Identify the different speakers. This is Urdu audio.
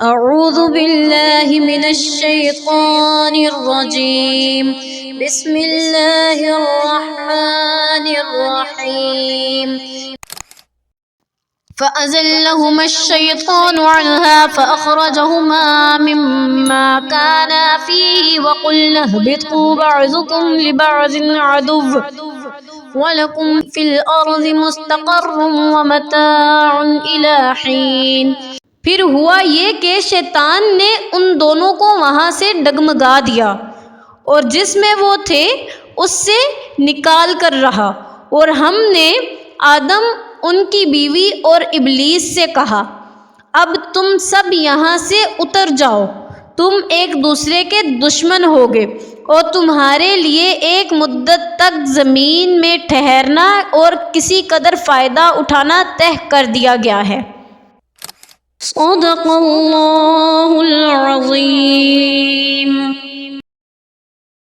Speaker 1: اعوذ باللہ من الشیطان الرجیم بسم اللہ الرحمن الرحیم فأزلهما الشيطان عنها فأخرجهما مما كانا فيه وقلنا اهبطوا بعضكم لبعض عدو وَلَكُمْ فِي الْأَرْضِ مُسْتَقَرٌّ وَمَتَاعٌ إِلَىٰ حِينٍ۔ پھر ہوا یہ کہ شیطان نے ان دونوں کو وہاں سے ڈگمگا دیا اور جس میں وہ تھے اس سے نکال کر رہا، اور ہم نے آدم، ان کی بیوی اور ابلیس سے کہا اب تم سب یہاں سے اتر جاؤ، تم ایک دوسرے کے دشمن ہوگے اور تمہارے لیے ایک مدت تک زمین میں ٹھہرنا اور کسی قدر فائدہ اٹھانا طے کر دیا گیا ہے۔ صدق اللہ العظیم۔